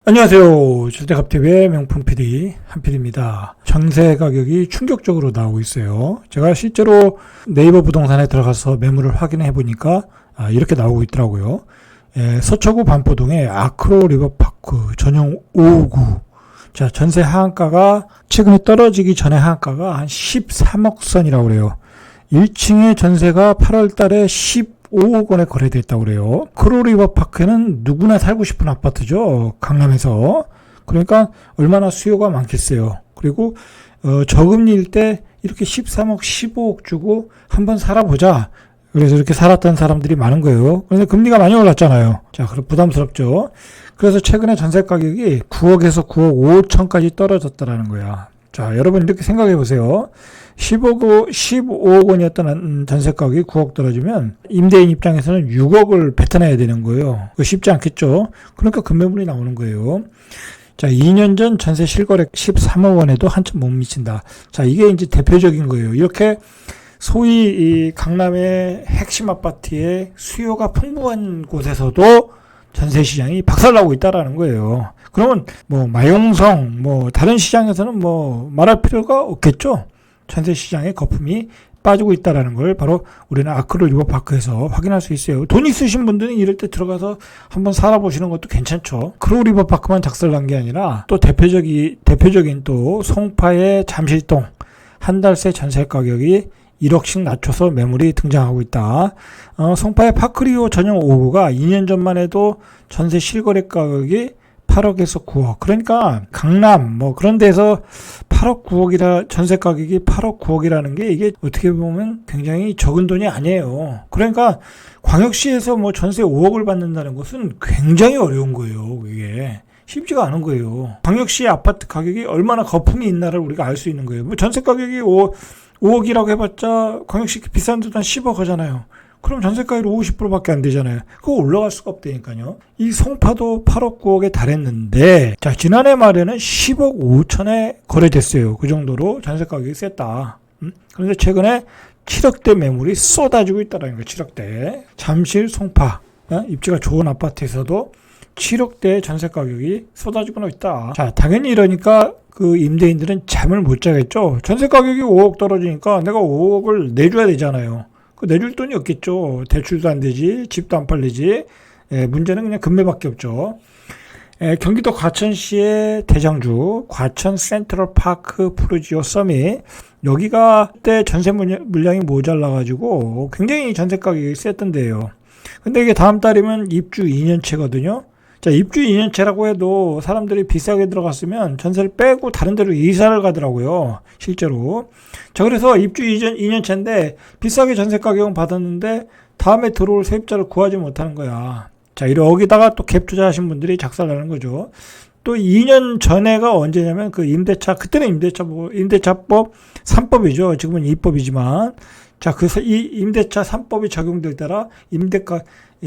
안녕하세요. 주택업TV의 명품 PD 한PD입니다. 전세 가격이 충격적으로 나오고 있어요. 제가 실제로 네이버 부동산에 들어가서 매물을 확인해 보니까 이렇게 나오고 있더라고요. 서초구 반포동의 아크로 리버파크 전용 559. 자, 전세 하한가가 최근에 떨어지기 전에 하한가가 한 13억 선이라고 그래요. 1층의 전세가 8월 달에 15억 원에 거래됐다고 그래요. 크로리버파크는 누구나 살고 싶은 아파트죠. 강남에서. 그러니까 얼마나 수요가 많겠어요. 그리고 저금리일 때 이렇게 13억, 15억 주고 한번 살아보자. 그래서 이렇게 살았던 사람들이 많은 거예요. 그런데 금리가 많이 올랐잖아요. 자, 그럼 부담스럽죠. 그래서 최근에 전세 가격이 9억에서 9억 5천까지 떨어졌다라는 거야. 자, 여러분 이렇게 생각해 보세요. 15억 원이었던 전세 가격이 9억 떨어지면 임대인 입장에서는 6억을 뱉어내야 되는 거예요. 그거 쉽지 않겠죠. 그러니까 급매물이 나오는 거예요. 자, 2년 전 전세 실거래 13억 원에도 한참 못 미친다. 자, 이게 이제 대표적인 거예요. 이렇게 소위 이 강남의 핵심 아파트의 수요가 풍부한 곳에서도 전세 시장이 박살나고 있다라는 거예요. 그러면 뭐 마용성 다른 시장에서는 말할 필요가 없겠죠. 전세 시장의 거품이 빠지고 있다라는 걸 바로 우리는 아크로 리버파크에서 확인할 수 있어요. 돈 있으신 분들은 이럴 때 들어가서 한번 살아보시는 것도 괜찮죠. 크로 리버파크만 작살난 게 아니라 또 대표적인 또 송파의 잠실동 한 달 새 전세 가격이 1억씩 낮춰서 매물이 등장하고 있다. 송파의 파크리오 전용 5구가 2년 전만 해도 전세 실거래 가격이 8억에서 9억. 그러니까 강남 그런 데서 8억 9억이라 전세 가격이 8억 9억이라는 게 이게 어떻게 보면 굉장히 적은 돈이 아니에요. 그러니까 광역시에서 전세 5억을 받는다는 것은 굉장히 어려운 거예요. 이게 쉽지가 않은 거예요. 광역시 아파트 가격이 얼마나 거품이 있나를 우리가 알 수 있는 거예요. 전세 가격이 5억이라고 해봤자 광역시 비싼 데도 한 10억 하잖아요. 그럼 전세가율 50%밖에 안 되잖아요. 그거 올라갈 수가 없다니까요. 이 송파도 8억 9억에 달했는데 자, 지난해 말에는 10억 5천에 거래됐어요. 그 정도로 전세 가격이 셌다. 그런데 최근에 7억대 매물이 쏟아지고 있다는 거예요. 7억대. 잠실 송파 입지가 좋은 아파트에서도 7억대 전세 가격이 쏟아지고 있다. 자, 당연히 이러니까 그 임대인들은 잠을 못 자겠죠. 전세 가격이 5억 떨어지니까 내가 5억을 내줘야 되잖아요. 그 내줄 돈이 없겠죠. 대출도 안 되지, 집도 안 팔리지. 문제는 그냥 금매밖에 없죠. 경기도 과천시의 대장주 과천 센트럴파크 푸르지오 서밋, 여기가 그때 전세 물량이 모자라가지고 굉장히 전세 가격이 셌던데요. 근데 이게 다음 달이면 입주 2년째거든요. 자, 입주 2년째라고 해도 사람들이 비싸게 들어갔으면 전세를 빼고 다른 데로 이사를 가더라고요. 실제로. 자, 그래서 입주 2년째인데 비싸게 전세 가격은 받았는데 다음에 들어올 세입자를 구하지 못하는 거야. 자, 여기다가 또 갭 투자하신 분들이 작살나는 거죠. 또 2년 전에가 언제냐면 그 그때는 임대차법 3법이죠. 지금은 2법이지만. 자, 이 임대차 3법이 적용될 때라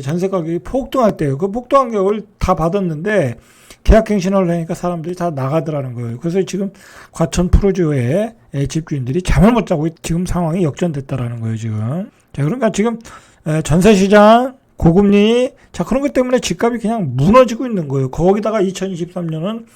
전세 가격이 폭등할 때예요. 그 폭등한 격을 다 받았는데 계약갱신을 하니까 사람들이 다 나가더라는 거예요. 그래서 지금 과천 푸르지오의 집주인들이 잠을 못 자고 지금 상황이 역전됐다라는 거예요, 지금. 자, 그러니까 지금 전세 시장 고금리, 자, 그런 것 때문에 집값이 그냥 무너지고 있는 거예요. 거기다가 2023년은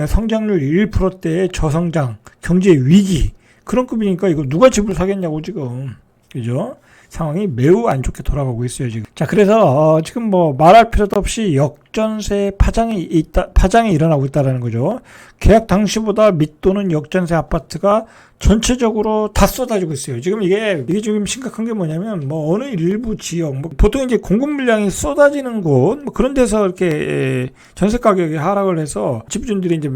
성장률 1%대의 저성장, 경제 위기, 그런 급이니까 이거 누가 집을 사겠냐고 지금. 그죠? 상황이 매우 안 좋게 돌아가고 있어요, 지금. 자, 그래서 지금 말할 필요도 없이 역전세 파장이 일어나고 있다라는 거죠. 계약 당시보다 밑도는 역전세 아파트가 전체적으로 다 쏟아지고 있어요. 지금 이게 지금 심각한 게 뭐냐면 어느 일부 지역 보통 이제 공급 물량이 쏟아지는 곳 그런 데서 이렇게 전세 가격이 하락을 해서 집주인들이 이제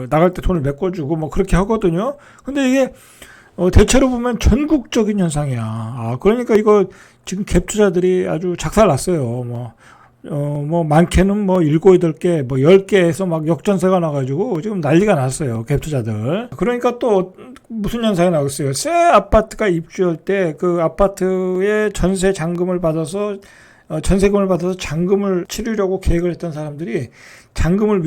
나갈 때 돈을 메꿔주고 그렇게 하거든요. 근데 이게 대체로 보면 전국적인 현상이야. 그러니까 이거 지금 갭 투자들이 아주 작살났어요. 많게는 7, 8개, 10개에서 역전세가 나가지고 지금 난리가 났어요. 갭 투자들. 그러니까 또 무슨 현상이 나겠어요. 새 아파트가 입주할 때 그 아파트의 전세 잔금을 받아서 전세금을 받아서 잔금을 치르려고 계획을 했던 사람들이 잔금을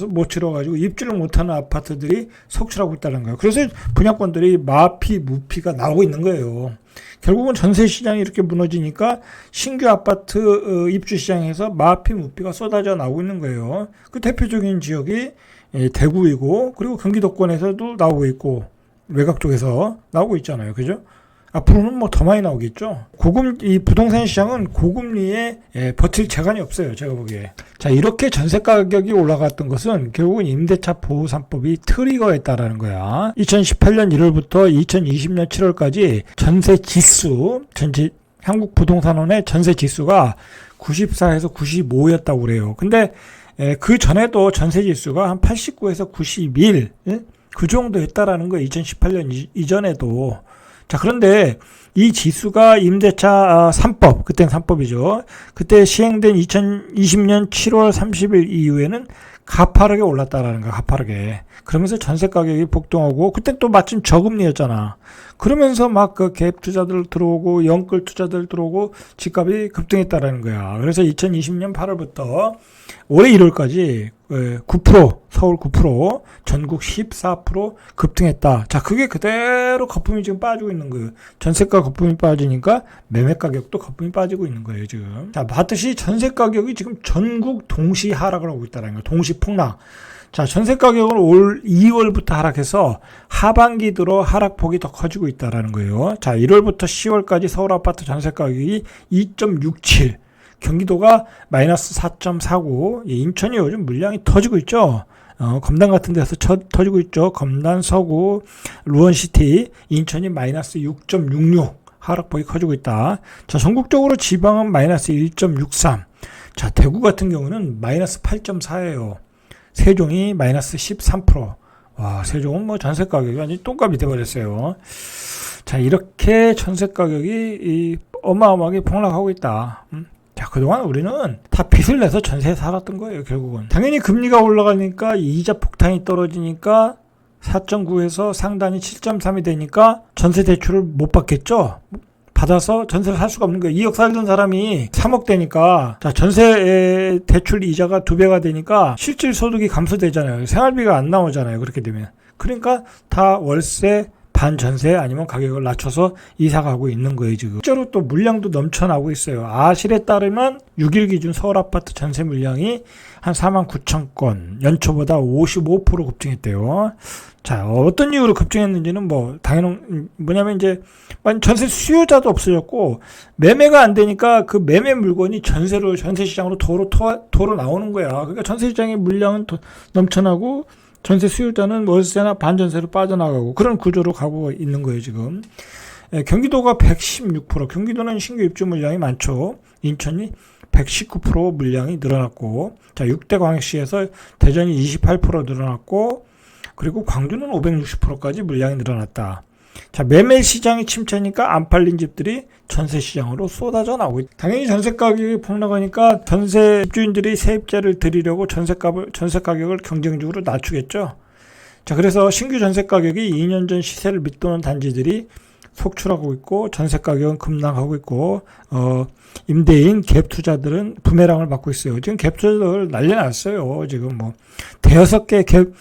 못 치러가지고 입주를 못하는 아파트들이 속출하고 있다는 거예요. 그래서 분양권들이 마피, 무피가 나오고 있는 거예요. 결국은 전세 시장이 이렇게 무너지니까 신규 아파트 입주 시장에서 마피, 무피가 쏟아져 나오고 있는 거예요. 그 대표적인 지역이 대구이고, 그리고 경기도권에서도 나오고 있고, 외곽 쪽에서 나오고 있잖아요. 그죠? 앞으로는 뭐 더 많이 나오겠죠. 이 부동산 시장은 고금리에 버틸 재간이 없어요. 제가 보기에. 자, 이렇게 전세 가격이 올라갔던 것은 결국은 임대차 보호 3법이 트리거였다라는 거야. 2018년 1월부터 2020년 7월까지 전세 지수, 한국 부동산원의 전세 지수가 94에서 95였다고 그래요. 근데 그 전에도 전세 지수가 한 89에서 91, 그 정도 했다라는 거예요. 2018년 이전에도. 자, 그런데 이 지수가 임대차 3법, 그때는 3법이죠. 그때 시행된 2020년 7월 30일 이후에는 가파르게 올랐다라는 거야, 가파르게. 그러면서 전세 가격이 폭등하고, 그때 또 마침 저금리였잖아. 그러면서 막 그 갭 투자들 들어오고, 영끌 투자들 들어오고, 집값이 급등했다라는 거야. 그래서 2020년 8월부터 올해 1월까지 9%, 서울 9%, 전국 14% 급등했다. 자, 그게 그대로 거품이 지금 빠지고 있는 거예요. 전세가 거품이 빠지니까 매매 가격도 거품이 빠지고 있는 거예요, 지금. 자, 봤듯이 전세 가격이 지금 전국 동시 하락을 하고 있다는 거예요. 동시 폭락. 자, 전세 가격은 올 2월부터 하락해서 하반기 들어 하락폭이 더 커지고 있다는 거예요. 자, 1월부터 10월까지 서울 아파트 전세 가격이 2.67, 경기도가 마이너스 4.49, 인천이 요즘 물량이 터지고 있죠. 검단 같은 데서 터지고 있죠. 검단, 서구, 루원시티, 인천이 마이너스 6.66, 하락폭이 커지고 있다. 자, 전국적으로 지방은 마이너스 1.63. 자, 대구 같은 경우는 마이너스 8.4예요. 세종이 마이너스 13%. 와, 세종은 뭐 전세 가격이 완전히 똥값이 돼버렸어요. 자, 이렇게 전세 가격이 어마어마하게 폭락하고 있다. 자, 그동안 우리는 다 빚을 내서 전세에 살았던 거예요, 결국은. 당연히 금리가 올라가니까 이자 폭탄이 떨어지니까 4.9에서 상단이 7.3이 되니까 전세 대출을 못 받겠죠? 받아서 전세를 살 수가 없는 거예요. 2억 살던 사람이 3억 되니까, 자, 전세 대출 이자가 2배가 되니까 실질 소득이 감소되잖아요. 생활비가 안 나오잖아요. 그렇게 되면. 그러니까 다 월세, 반전세 아니면 가격을 낮춰서 이사 가고 있는 거예요, 지금. 실제로 또 물량도 넘쳐나고 있어요. 아실에 따르면 6일 기준 서울 아파트 전세 물량이 한 49,000건, 연초보다 55% 급증했대요. 자, 어떤 이유로 급증했는지는 뭐냐면 이제 전세 수요자도 없어졌고 매매가 안 되니까 그 매매 물건이 전세 시장으로 도로 나오는 거야. 그러니까 전세 시장의 물량은 넘쳐나고 전세 수요자는 월세나 반전세로 빠져나가고 그런 구조로 가고 있는 거예요, 지금. 경기도가 116%, 경기도는 신규 입주 물량이 많죠. 인천이 119% 물량이 늘어났고, 자, 6대 광역시에서 대전이 28% 늘어났고, 그리고 광주는 560%까지 물량이 늘어났다. 자, 매매 시장이 침체니까 안 팔린 집들이 전세 시장으로 쏟아져 나오고 있다. 당연히 전세 가격이 폭락하니까 전세 입주인들이 세입자를 들이려고 전세 가격을 경쟁적으로 낮추겠죠. 자, 그래서 신규 전세 가격이 2년 전 시세를 밑도는 단지들이 속출하고 있고 전세 가격은 급락하고 있고 임대인 갭 투자들은 부메랑을 맞고 있어요. 지금 갭 투자들 난리 났어요. 지금 뭐 대여섯 개 갭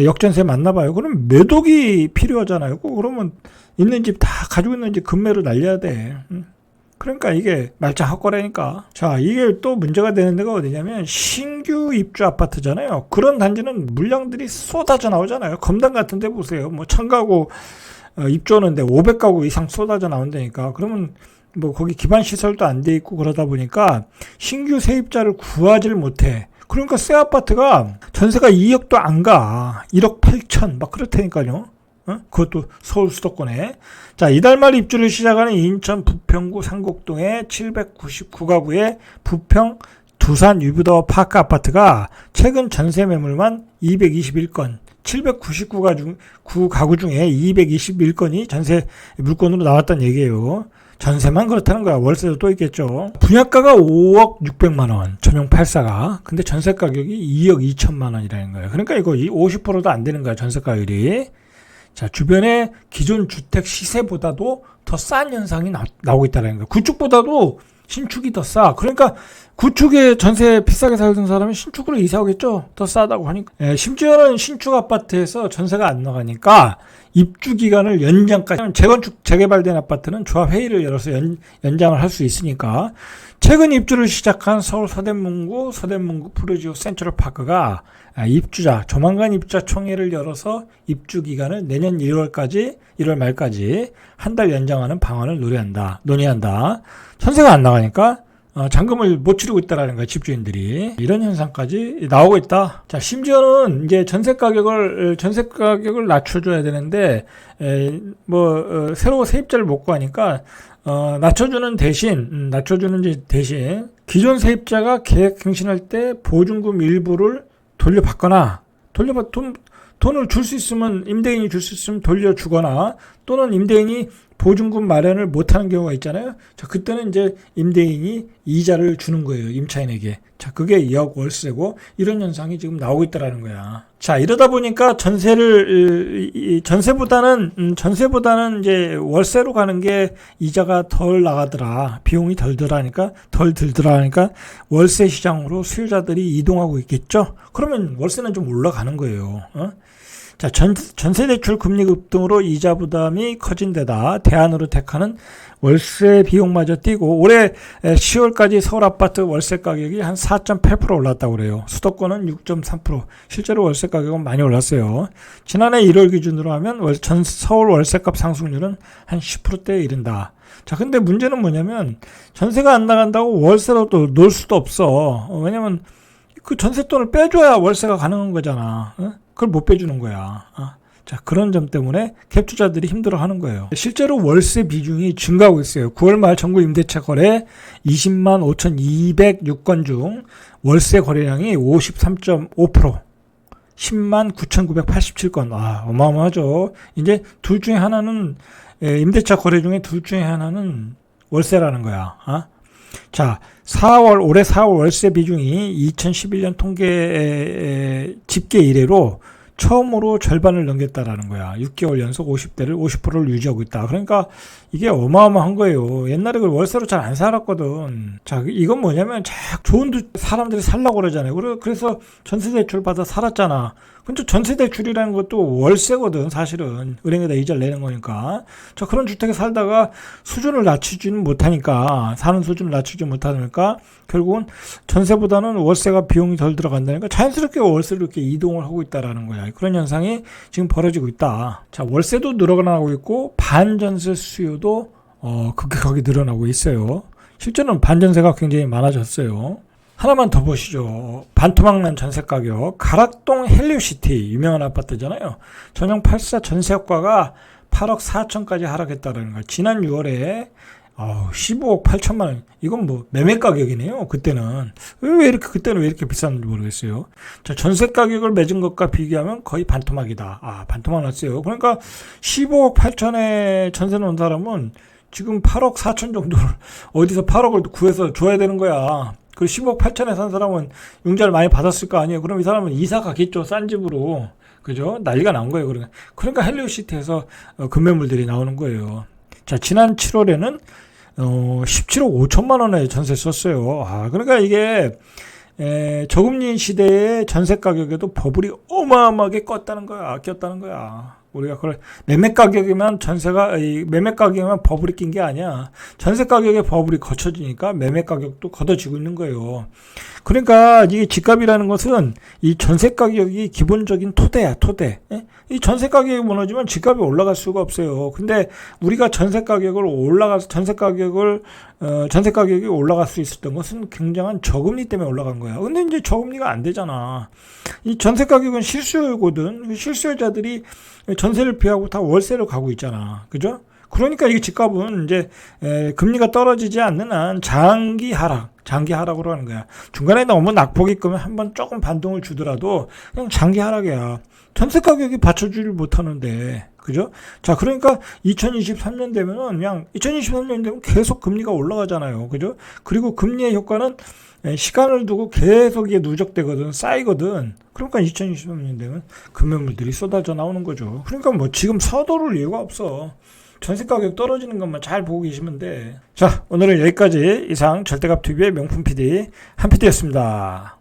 역전세 맞나봐요. 그럼 매독이 필요하잖아요. 그러면 있는 집 다 가지고 있는 집 급매로 날려야 돼. 그러니까 이게 말짱 헛거래니까. 자, 이게 또 문제가 되는 데가 어디냐면 신규 입주 아파트잖아요. 그런 단지는 물량들이 쏟아져 나오잖아요. 검단 같은 데 보세요. 뭐 1000가구 입주하는데 500가구 이상 쏟아져 나온다니까. 그러면 뭐 거기 기반 시설도 안 돼 있고 그러다 보니까 신규 세입자를 구하지를 못해. 그러니까 새 아파트가 전세가 2억도 안 가. 1억 8천 막 그렇다니까요. 그것도 서울 수도권에. 자, 이달 말 입주를 시작하는 인천 부평구 상곡동의 799가구의 부평 두산 유브더 파크 아파트가 최근 전세 매물만 221건, 799가구 중에 221건이 전세 물건으로 나왔다는 얘기예요. 전세만 그렇다는 거야. 월세도 또 있겠죠. 분양가가 5억 600만 원, 전용 84가. 근데 전세 가격이 2억 2천만 원이라는 거예요. 그러니까 이거 50%도 안 되는 거야, 전세 가격이. 자, 주변에 기존 주택 시세보다도 더 싼 현상이 나오고 있다는 거예요. 그쪽보다도 신축이 더 싸. 그러니까 구축에 전세 비싸게 살던 사람이 신축으로 이사 오겠죠. 더 싸다고 하니까. 심지어는 신축 아파트에서 전세가 안 나가니까 입주 기간을 연장까지, 재건축 재개발된 아파트는 조합 회의를 열어서 연장을 할 수 있으니까 최근 입주를 시작한 서울 서대문구 푸르지오 센트럴파크가 조만간 입주자 총회를 열어서 입주 기간을 내년 1월 말까지 한 달 연장하는 방안을 논의한다. 전세가 안 나가니까 잔금을 못 치르고 있다라는 거야, 집주인들이. 이런 현상까지 나오고 있다. 자, 심지어는 이제 전세 가격을 낮춰줘야 되는데, 새로 세입자를 못 구하니까, 낮춰주는 대신, 기존 세입자가 계획 갱신할 때 보증금 일부를 돌려받거나, 돈을 줄 수 있으면, 임대인이 줄 수 있으면 돌려주거나, 또는 임대인이 보증금 마련을 못하는 경우가 있잖아요. 자, 그때는 이제 임대인이 이자를 주는 거예요, 임차인에게. 자, 그게 역월세고, 이런 현상이 지금 나오고 있다라는 거야. 자, 이러다 보니까 전세보다는 이제 월세로 가는 게 이자가 덜 나가더라. 비용이 덜 들더라니까 월세 시장으로 수요자들이 이동하고 있겠죠? 그러면 월세는 좀 올라가는 거예요. 자, 전세대출 금리 급등으로 이자 부담이 커진 데다 대안으로 택하는 월세 비용마저 뛰고 올해 10월까지 서울 아파트 월세 가격이 한 4.8% 올랐다고 그래요. 수도권은 6.3%. 실제로 월세 가격은 많이 올랐어요. 지난해 1월 기준으로 하면 서울 월세값 상승률은 한 10%대에 이른다. 자, 근데 문제는 뭐냐면 전세가 안 나간다고 월세로 또 놓을 수도 없어. 왜냐면 그 전세돈을 빼줘야 월세가 가능한 거잖아. 그걸 못 빼주는 거야. 자, 그런 점 때문에 갭 투자들이 힘들어하는 거예요. 실제로 월세 비중이 증가하고 있어요. 9월 말 전국 임대차 거래 20만 5,206건 중 월세 거래량이 53.5%, 10만 9,987건. 어마어마하죠. 이제 둘 중에 하나는, 임대차 거래 중에 둘 중에 하나는 월세라는 거야. 자, 올해 4월 월세 비중이 2011년 통계 집계 이래로 처음으로 절반을 넘겼다라는 거야. 6개월 연속 50%를 유지하고 있다. 그러니까 이게 어마어마한 거예요. 옛날에 그 월세로 잘 안 살았거든. 자, 이건 뭐냐면 좋은 사람들이 살라고 그러잖아요. 그래서 전세대출 받아 살았잖아. 근데 전세대출이라는 것도 월세거든, 사실은. 은행에다 이자를 내는 거니까. 자, 그런 주택에 살다가 사는 수준을 낮추지 못하니까 결국은 전세보다는 월세가 비용이 덜 들어간다니까 자연스럽게 월세로 이렇게 이동을 하고 있다라는 거야. 그런 현상이 지금 벌어지고 있다. 자, 월세도 늘어나고 있고 반전세 수요도 급격하게 늘어나고 있어요. 실제로는 반전세가 굉장히 많아졌어요. 하나만 더 보시죠. 반토막 난 전세 가격. 가락동 헬리오시티 유명한 아파트잖아요. 전용 84 전세효과가 8억 4천까지 하락했다는 거예요. 지난 6월에 15억 8천만 원. 이건 뭐 매매 가격이네요. 그때는 왜 이렇게 비쌌는지 모르겠어요. 자, 전세 가격을 맺은 것과 비교하면 거의 반토막이다. 반토막 났어요. 그러니까 15억 8천에 전세 놓은 사람은 지금 8억 4천 정도를 어디서 8억을 구해서 줘야 되는 거야. 그 15억 8천에 산 사람은 융자를 많이 받았을 거 아니에요. 그럼 이 사람은 이사 가겠죠. 싼 집으로. 그죠? 난리가 난 거예요. 그러니까 헬리오시티에서 급매물들이 나오는 거예요. 자, 지난 7월에는 17억 5천만 원에 전세 썼어요. 그러니까 이게 저금리 시대의 전세 가격에도 버블이 어마어마하게 꼈다는 거야. 우리가 그걸 매매 가격이면 버블이 낀 게 아니야. 전세 가격에 버블이 거쳐지니까 매매 가격도 걷어지고 있는 거예요. 그러니까 이게 집값이라는 것은 이 전세 가격이 기본적인 토대야. 이 전세 가격이 무너지면 집값이 올라갈 수가 없어요. 근데 우리가 전세 가격이 올라갈 수 있었던 것은 굉장한 저금리 때문에 올라간 거야. 근데 이제 저금리가 안 되잖아. 이 전세 가격은 실수요거든. 실수요자들이 전세를 피하고 다 월세로 가고 있잖아. 그죠? 그러니까 이게 집값은 이제 금리가 떨어지지 않는 한 장기 하락으로 하는 거야. 중간에 너무 낙폭이 끄면 한번 조금 반동을 주더라도 그냥 장기 하락이야. 전세 가격이 받쳐주질 못하는데, 그죠? 자, 그러니까 2023년 되면 계속 금리가 올라가잖아요. 그죠? 그리고 금리의 효과는 시간을 두고 계속 이게 누적되거든, 쌓이거든. 그러니까 2023년 되면 금매물들이 쏟아져 나오는 거죠. 그러니까 뭐 지금 서두를 이유가 없어. 전세 가격 떨어지는 것만 잘 보고 계시면 돼. 자, 오늘은 여기까지. 이상 절대값TV의 명품 PD 한PD였습니다.